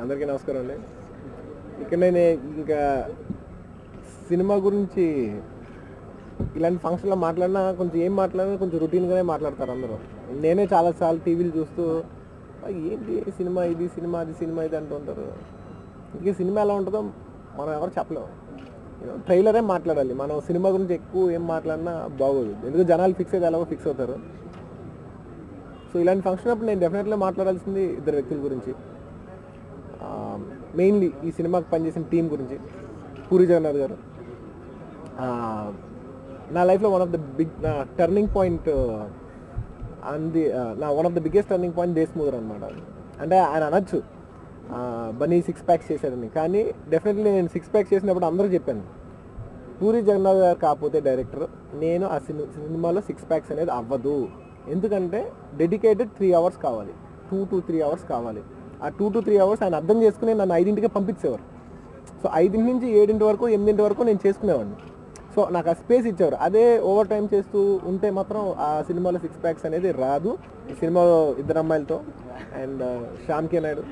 అందరికీ నమస్కారం అండి. ఇక్కడ నేను ఇంకా సినిమా గురించి ఇలాంటి ఫంక్షన్లో మాట్లాడినా కొంచెం ఏం మాట్లాడినా కొంచెం రొటీన్గానే మాట్లాడతారు అందరూ. నేనే చాలాసార్లు టీవీలు చూస్తూ ఏంటి సినిమా ఇది సినిమా అది సినిమా ఇది అంటూ ఉంటారు. ఇంక సినిమా ఎలా ఉంటుందో మనం ఎవరు చెప్పలేము. ట్రైలరే మాట్లాడాలి. మనం సినిమా గురించి ఎక్కువ ఏం మాట్లాడినా బాగోదు. ఎందుకంటే జనాలు ఫిక్స్ అయితే ఎలాగో ఫిక్స్ అవుతారు. సో ఇలాంటి ఫంక్షన్ అప్పుడు నేను డెఫినెట్లీ మాట్లాడాల్సింది ఇద్దరు వ్యక్తుల గురించి. మెయిన్లీ ఈ సినిమాకి పనిచేసిన టీం గురించి. పూరి జగన్నాథ్ గారు నా లైఫ్లో one of the big turning point one of the biggest turning point Deshmukh అనమాట. అంటే ఆయన అనొచ్చు బన్నీ 6 ప్యాక్స్ చేశాడని, కానీ డెఫినెట్లీ నేను 6 ప్యాక్స్ చేసినప్పుడు అందరూ చెప్పాను పూరి జగన్నాథ్ గారు కాకపోతే డైరెక్టర్ నేను ఆ సినిమాలో 6 ప్యాక్స్ అనేది అవ్వదు. ఎందుకంటే డెడికేటెడ్ 3 అవర్స్ కావాలి, 2 to 3 అవర్స్ కావాలి. ఆ 2 to 3 అవర్స్ ఆయన అర్థం చేసుకుని నన్ను 5ంటికే పంపించేవారు. సో 5 నుంచి 7 వరకు 8 వరకు నేను చేసుకునేవాడిని. సో నాకు ఆ స్పేస్ ఇచ్చేవారు. అదే ఓవర్ టైం చేస్తూ ఉంటే మాత్రం ఆ సినిమాలో 6 ప్యాక్స్ అనేది రాదు. ఈ సినిమాలో ఇద్దరు అమ్మాయిలతో అండ్ శ్యామ్ కే నాయుడు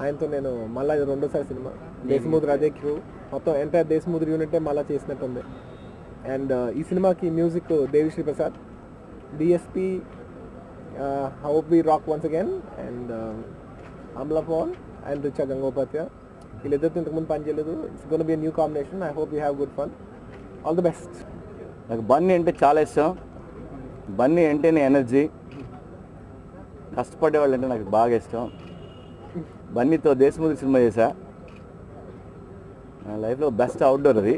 ఆయనతో నేను మళ్ళీ ఇది రెండోసారి సినిమా. దేశ్ముఖ్ అదే క్రూ మొత్తం ఎంటైర్ దేశ్ముఖ్ యూనిటే మళ్ళీ చేసినట్టుంది. అండ్ ఈ సినిమాకి music Devi Sri Prasad, DSP hope we rock once again and Amala Paul and Richa Gangopadhyay. వీళ్ళిద్దరితో ఇంతకుముందు పని చేయలేదు. It's gonna be new combination. I hope you have good fun. All the best. నాకు బన్నీ అంటే చాలా ఇష్టం. బన్నీ అంటేనే ఎనర్జీ, కష్టపడే వాళ్ళు అంటే నాకు బాగా ఇష్టం. బన్నీతో దేశముఖి సినిమా చేశా. నా లైఫ్లో బెస్ట్ అవుట్డోర్ అది.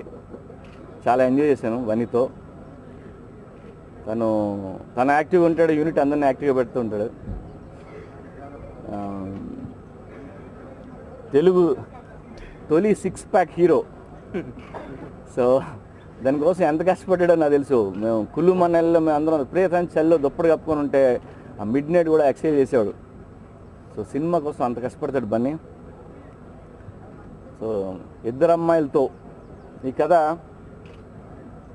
చాలా ఎంజాయ్ చేశాను బన్నీతో. తను యాక్టివ్గా ఉంటాడు, యూనిట్ అందరినీ యాక్టివ్గా పెడుతూ ఉంటాడు. తెలుగు తొలి 6 ప్యాక్ హీరో. సో దానికోసం ఎంత కష్టపడ్డాడో నాకు తెలుసు. మేము కుళ్ళు మన్నెల్లో మేము అందరం ప్రియతని చల్లో దుప్పటి కప్పుకొని ఉంటే ఆ మిడ్ నైట్ కూడా ఎక్సైజ్ చేసేవాడు. సో సినిమా కోసం అంత కష్టపడతాడు బన్నీ. సో ఇద్దరు అమ్మాయిలతో ఈ కథ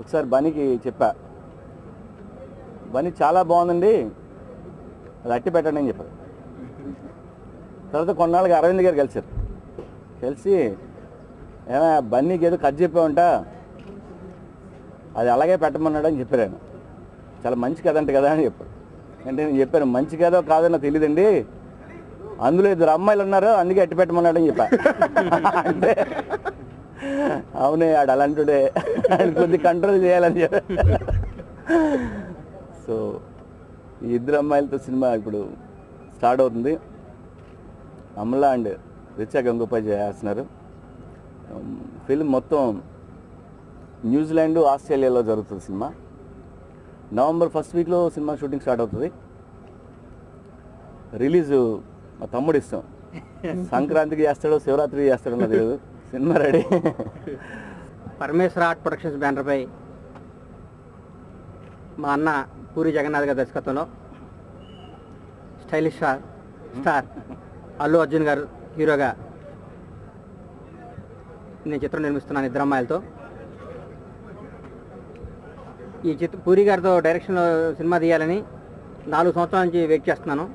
ఒకసారి బన్నీకి చెప్పా. బన్నీ చాలా బాగుందండి, అది అట్టి పెట్టండి అని చెప్పారు. తర్వాత కొన్నాళ్ళకి అరవింద్ గారు కలిసి ఏమైనా బన్నీకి ఏదో కథ చెప్పామంట, అది అలాగే పెట్టమన్నాడు అని చెప్పారు. ఆయన చాలా మంచి కథ అంటే కదా అని చెప్పారు. అంటే నేను చెప్పాను మంచి కథో కాదో నాకు తెలియదండి, అందులో ఇద్దరు అమ్మాయిలు ఉన్నారు అందుకే అట్టి పెట్టమన్నాడు అని చెప్పా. అంటే అవునే ఆడు అలాంటిడే, ఆయన కొద్దిగా కంట్రోల్ చేయాలని చెప్పా. సో ఈ ఇద్దరు అమ్మాయిలతో సినిమా ఇప్పుడు స్టార్ట్ అవుతుంది. అమలా అండ్ రిచా గంగోపాధ్యాయ చేస్తున్నారు. ఫిల్మ్ మొత్తం న్యూజిలాండ్ ఆస్ట్రేలియాలో జరుగుతుంది. సినిమా నవంబర్ 1st వీక్లో సినిమా షూటింగ్ స్టార్ట్ అవుతుంది. రిలీజు మా తమ్ముడు ఇష్టం, సంక్రాంతికి చేస్తాడో శివరాత్రికి చేస్తాడో నాకు తెలియదు. Cinema ready. Parameswara art productions బ్యానర్పై మా అన్న పూరి జగన్నాథ్ గారి దర్శకత్వంలో స్టైలిష్ స్టార్ అల్లు అర్జున్ గారు హీరోగా నేను చిత్రం నిర్మిస్తున్నాను ఇద్దరు అమ్మాయిలతో. ఈ పూరి గారితో డైరెక్షన్లో సినిమా తీయాలని 4 సంవత్సరాల నుంచి వెయిట్ చేస్తున్నాను.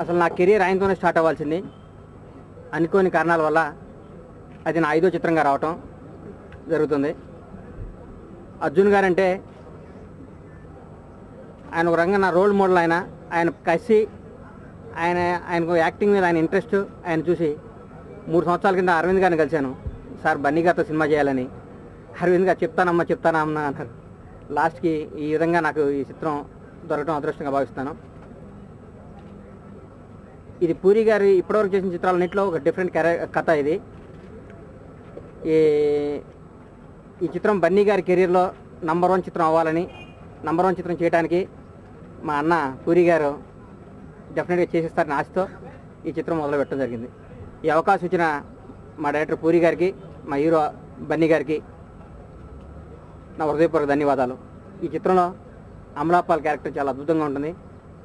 అసలు నా కెరీర్ ఆయనతోనే స్టార్ట్ అవ్వాల్సింది. అనుకోని కారణాల వల్ల అది నా 5వ చిత్రంగా రావటం జరుగుతుంది. అర్జున్ గారంటే ఆయన ఒక రంగా నా రోల్ మోడల్. ఆయన కసి, ఆయనకు యాక్టింగ్ మీద ఆయన ఇంట్రెస్ట్ ఆయన చూసి 3 సంవత్సరాల కింద అరవింద్ గారిని కలిశాను. సార్ బన్నీ గారితో సినిమా చేయాలని. అరవింద్ గారు చెప్తానమ్మా అన్నారు. లాస్ట్కి ఈ విధంగా నాకు ఈ చిత్రం దొరకడం అదృష్టంగా భావిస్తాను. ఇది పూరి గారి ఇప్పటివరకు చేసిన చిత్రాలన్నింటిలో ఒక డిఫరెంట్ కథ ఇది. ఈ చిత్రం బన్నీ గారి కెరీర్లో నంబర్ 1 చిత్రం అవ్వాలని, నంబర్ 1 చిత్రం చేయడానికి మా అన్న పూరి గారు డెఫినెట్గా చేసేస్తారని ఆశతో ఈ చిత్రం మొదలుపెట్టడం జరిగింది. ఈ అవకాశం ఇచ్చిన మా డైరెక్టర్ పూరి గారికి, మా హీరో బన్నీ గారికి నా హృదయపూర్వక ధన్యవాదాలు. ఈ చిత్రంలో అమలాపాల్ క్యారెక్టర్ చాలా అద్భుతంగా ఉంటుంది.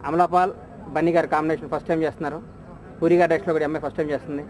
అమలాపాల్ బన్నీ గారి కాంబినేషన్ ఫస్ట్ టైం చేస్తున్నారు. పూరి గారి డైరెక్షన్లో కూడా అమ్మాయి ఫస్ట్ టైం చేస్తుంది.